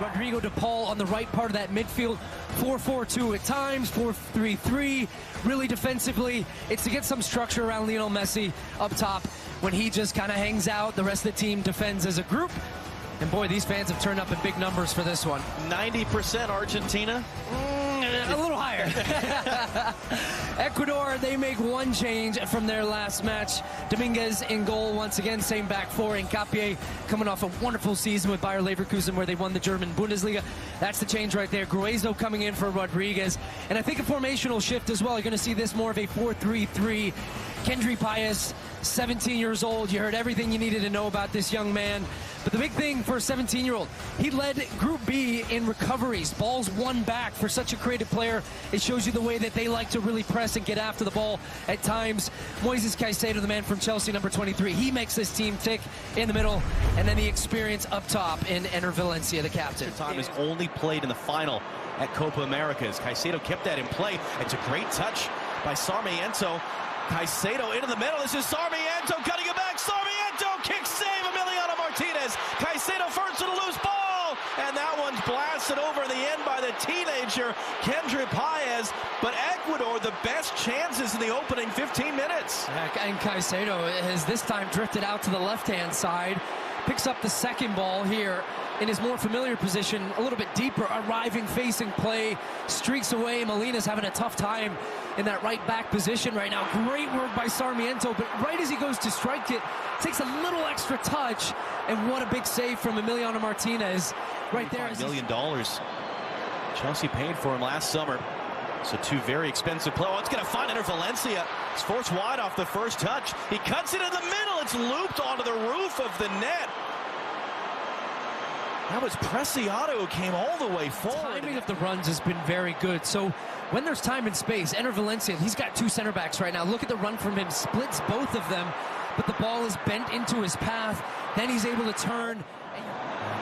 Rodrigo de Paul on the right part of that midfield. 4-4-2 at times, 4-3-3. Really defensively, it's to get some structure around Lionel Messi up top. When he just kind of hangs out, the rest of the team defends as a group. And boy, these fans have turned up in big numbers for this one. 90% Argentina? A little higher. Ecuador, they make one change from their last match. Dominguez in goal once again, same back four. Hincapié coming off a wonderful season with Bayer Leverkusen where they won the German Bundesliga. That's the change right there. Gruezo coming in for Rodriguez. And I think a formational shift as well. You're going to see this more of a 4-3-3. Kendry Páez, 17 years old. You heard everything you needed to know about this young man. But the big thing for a 17-year-old, he led Group B in recoveries. Balls won back. For such a creative player, it shows you the way that they like to really press and get after the ball at times. Moises Caicedo, the man from Chelsea, number 23, he makes this team tick in the middle. And then the experience up top in Enner Valencia, the captain. Time is only played in the final at Copa America. Caicedo kept that in play. It's a great touch by Sarmiento. Caicedo into the middle. This is Sarmiento cutting it back. Sarmiento kick save. Emiliano Martinez. Caicedo first to the loose ball. And that one's blasted over in the end by the teenager, Kendry Páez. But Ecuador, the best chances in the opening 15 minutes. And Caicedo has this time drifted out to the left-hand side. Picks up the second ball here in his more familiar position, a little bit deeper, arriving, facing play, streaks away. Molina's having a tough time in that right back position right now. Great work by Sarmiento, but right as he goes to strike it, takes a little extra touch, and what a big save from Emiliano Martinez right there. $5 million Chelsea paid for him last summer. So two very expensive players. Oh, it's going to find Enner Valencia. It's forced wide off the first touch. He cuts it in the middle. It's looped onto the roof of the net. That was Preciado who came all the way forward. Timing of the runs has been very good. So when there's time and space, Enner Valencia, he's got two center backs right now. Look at the run from him, splits both of them, but the ball is bent into his path. Then he's able to turn.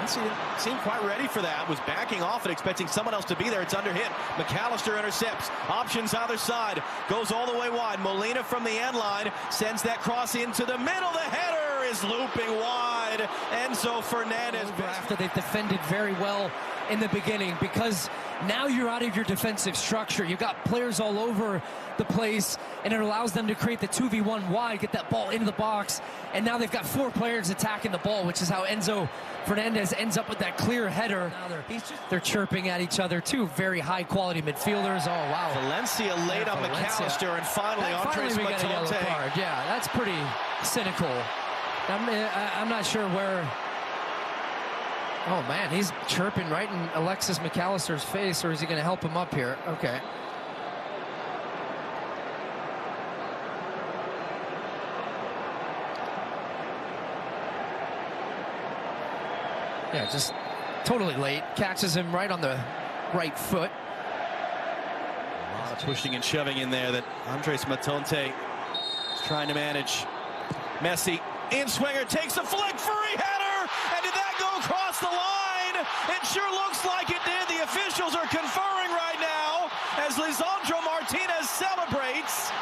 Messi didn't seem quite ready for that. Was backing off and expecting someone else to be there. It's under hit. McAllister intercepts. Options either side. Goes all the way wide. Molina from the end line sends that cross into the middle. The header is looping wide. Enzo Fernandez. After they've defended very well in the beginning, because now you're out of your defensive structure. You've got players all over the place, and it allows them to create the 2v1 wide, get that ball into the box, and now they've got four players attacking the ball, which is how Enzo Fernandez ends up with that clear header. Now they're chirping at each other. Two very high-quality midfielders. Oh, wow. Valencia laid on McAllister, and finally Andres Matonte. Yeah, that's pretty cynical. I'm not sure where... Oh, man, he's chirping right in Alexis McAllister's face, or is he going to help him up here? Okay. Yeah, just totally late. Catches him right on the right foot. A lot of pushing and shoving in there that Andres Matonte is trying to manage. Messi, in-swinger, takes a flick, free header, and did that go across the line? It sure looks like it did. The officials are conferring right now as Lisandro Martinez celebrates.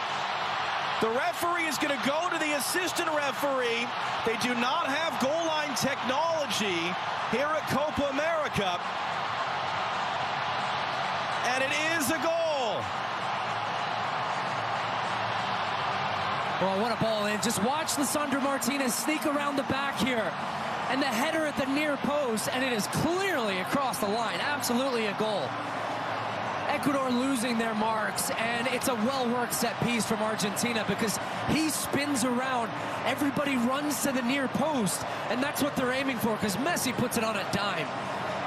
The referee is going to go to the assistant referee. They do not have goal line technology here at Copa America. And it is a goal. Well, what a ball in. Just watch Lisandro Martinez sneak around the back here. And the header at the near post, and it is clearly across the line. Absolutely a goal. Ecuador losing their marks, and it's a well-worked set piece from Argentina because he spins around. Everybody runs to the near post, and that's what they're aiming for because Messi puts it on a dime.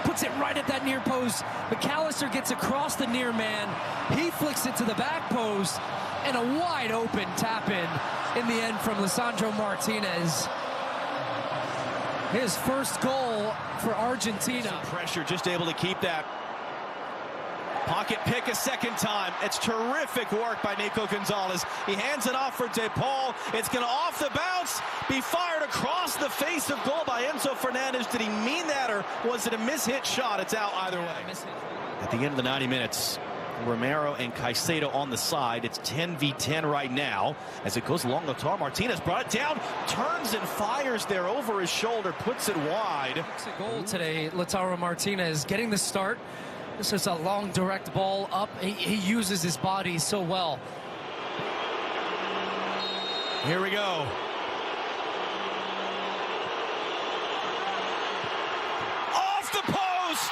Puts it right at that near post. McAllister gets across the near man. He flicks it to the back post, and a wide-open tap-in the end from Lisandro Martinez. His first goal for Argentina. Some pressure, just able to keep that. Pocket pick a second time. It's terrific work by Nico Gonzalez. He hands it off for De Paul. It's going to off the bounce, be fired across the face of goal by Enzo Fernandez. Did he mean that, or was it a mishit shot? It's out either way. At the end of the 90 minutes, Romero and Caicedo on the side. It's 10v10 right now as it goes along Lautaro Martinez. Brought it down, turns and fires there over his shoulder, puts it wide. It's a goal today, Lautaro Martinez getting the start. This is a long direct ball up. He uses his body so well. Here we go. Off the post.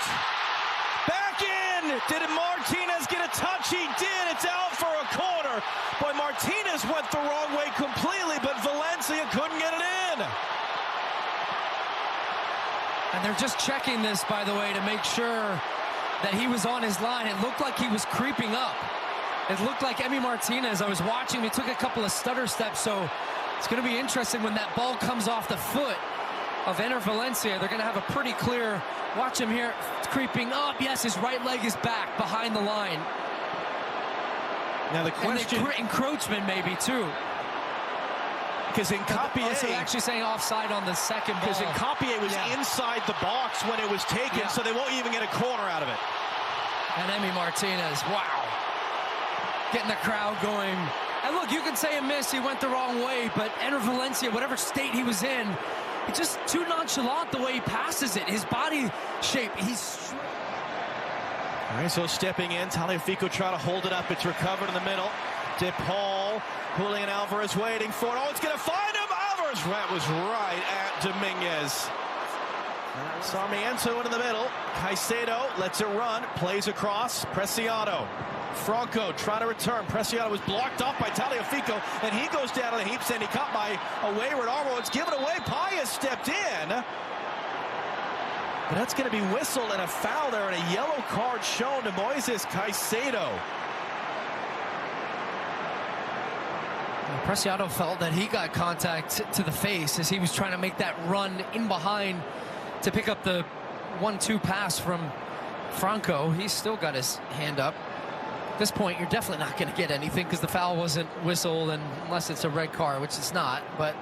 Back in. Did Martinez get a touch? He did. It's out for a corner. Boy, Martinez went the wrong way completely, but Valencia couldn't get it in. And they're just checking this, by the way, to make sure that he was on his line. It looked like he was creeping up. It looked like Emi Martinez, I was watching, he took a couple of stutter steps, so it's going to be interesting when that ball comes off the foot of Ener Valencia. They're going to have a pretty clear, watch him here, creeping up. Yes, his right leg is back behind the line. Now the question... And encroachment maybe, too. Because Nkapie... Also actually saying offside on the second ball. Because Nkapie was inside the box when it was taken, so they won't even get a corner out of it. And Emi Martinez, wow. Getting the crowd going. And look, you can say a miss, he went the wrong way, but Ener Valencia, whatever state he was in, it's just too nonchalant the way he passes it. His body shape, he's... All right, so stepping in, Tagliafico trying to hold it up. It's recovered in the middle. De Paul, Julian Alvarez waiting for it. Oh, it's going to find him. Alvarez, that was right at Dominguez. Sarmiento in the middle. Caicedo lets it run, plays across. Preciado. Franco trying to return. Preciado was blocked off by Tagliafico, and he goes down to the heaps, and he caught by a wayward Armo. It's given away. Payas stepped in. But that's going to be whistled and a foul there, and a yellow card shown to Moises Caicedo. Preciado felt that he got contact to the face as he was trying to make that run in behind to pick up the 1-2 pass from Franco. He's still got his hand up. At this point, you're definitely not going to get anything because the foul wasn't whistled, and unless it's a red card, which it's not. But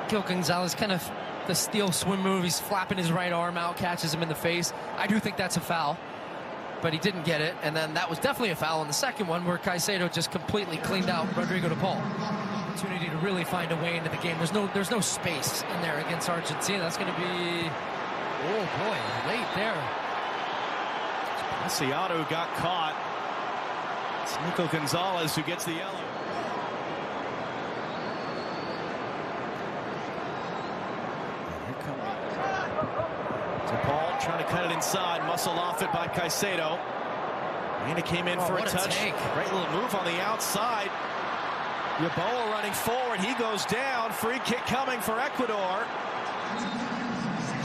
Gil Gonzalez, kind of the steel swim move. He's flapping his right arm out, catches him in the face. I do think that's a foul, but he didn't get it. And then that was definitely a foul in the second one, where Caicedo just completely cleaned out Rodrigo de Paul. Opportunity to really find a way into the game. There's no space in there against Argentina. That's going to be, oh boy, late there. Preciado got caught. It's Nico Gonzalez who gets the yellow. Here comes De Paul trying to cut it inside, muscled off it by Caicedo. And it came in for a touch. Great little move on the outside. Yeboah running forward. He goes down. Free kick coming for Ecuador.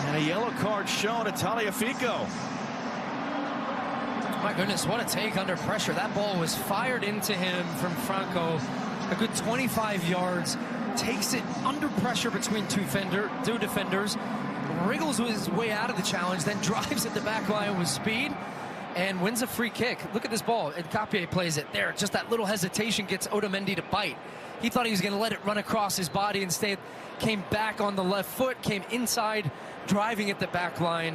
And a yellow card shown to Tagliafico. My goodness, what a take under pressure. That ball was fired into him from Franco. A good 25 yards. Takes it under pressure between two defenders. Wriggles his way out of the challenge, then drives at the back line with speed and wins a free kick. Look at this ball. Nkapie plays it there. Just that little hesitation gets Otamendi to bite. He thought he was going to let it run across his body. Instead, came back on the left foot, came inside, driving at the back line.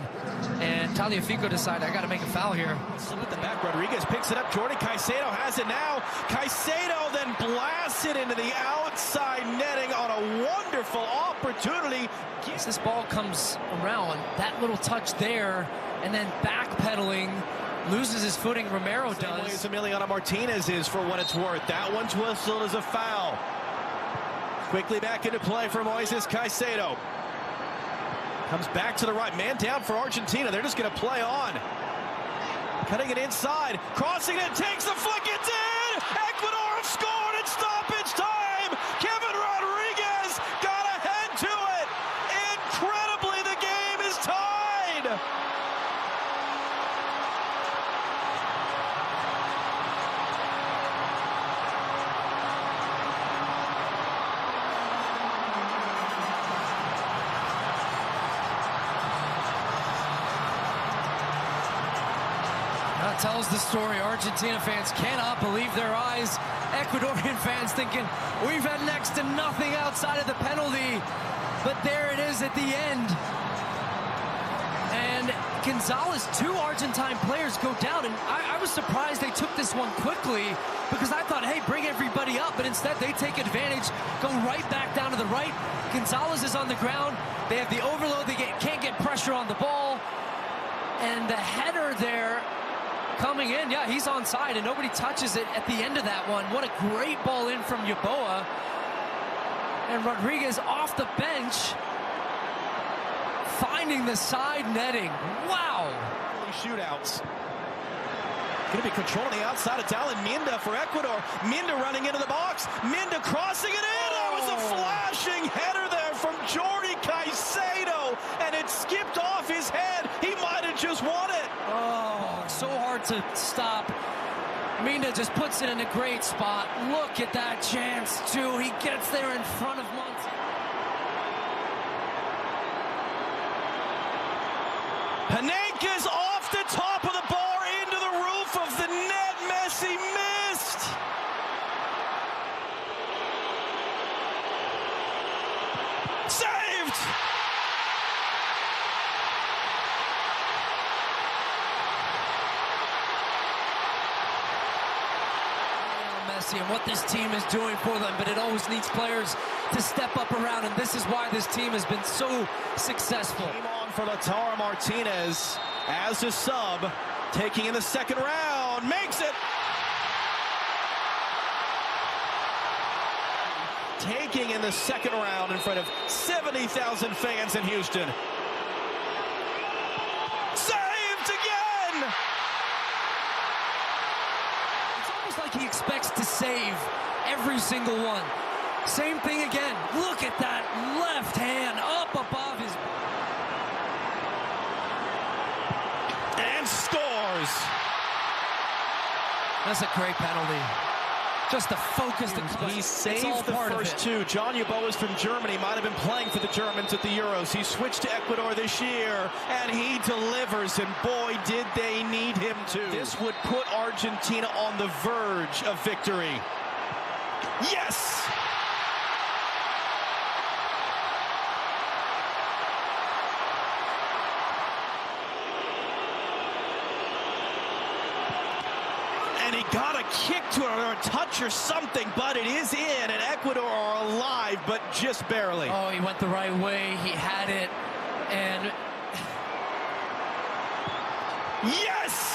And Tagliafico decided, I got to make a foul here. Still at the back, Rodriguez picks it up. Jordi Caicedo has it now. Caicedo then blasts it into the outside netting on a wonderful opportunity. As this ball comes around, that little touch there, and then backpedaling, loses his footing. Romero does. Same way as Emiliano Martinez is, for what it's worth. That one's whistled as a foul. Quickly back into play for Moises Caicedo. Comes back to the right. Man down for Argentina. They're just going to play on. Cutting it inside. Crossing it. Takes the flick. It's in. Ecuador have scored in stoppage time. Kevin Rodriguez got ahead to it. Incredibly, the game is tied. That tells the story. Argentina fans cannot believe their eyes. Ecuadorian fans thinking, we've had next to nothing outside of the penalty. But there it is at the end. And Gonzalez, 2 Argentine players go down, and I was surprised they took this one quickly because I thought, hey, bring everybody up, but instead they take advantage, go right back down to the right. Gonzalez is on the ground. They have the overload. They can't get pressure on the ball. And the header there coming in, yeah, he's onside, and nobody touches it at the end of that one. What a great ball in from Yeboah. And Rodriguez off the bench, finding the side netting. Wow. Shootouts. Going to be controlling the outside of Dallin Minda for Ecuador. Minda running into the box. Minda crossing it in. That was a flashing header there from Jordi Caicedo, and it skipped off his head. He might have just won it. Oh, so hard to stop. Minda just puts it in a great spot. Look at that chance, too. He gets there in front of Montes. Panenka's off the top of the bar into the roof of the net. Messi missed. Saved. Messi and what this team is doing for them, but it always needs players to step up around, and this is why this team has been so successful. Came on for Lautaro Martinez as a sub, taking in the second round, makes it. Taking in the second round in front of 70,000 fans in Houston. Saved again! It's almost like he expects to save every single one. Same thing again. Look at that left hand up above his... And scores! That's a great penalty. Just the focus. He saved the first two. John Yeboah from Germany, might have been playing for the Germans at the Euros. He switched to Ecuador this year, and he delivers, and boy, did they need him to. This would put Argentina on the verge of victory. Yes! And he got a kick to it or a touch or something, but it is in, and Ecuador are alive, but just barely. Oh, he went the right way. He had it, and... Yes!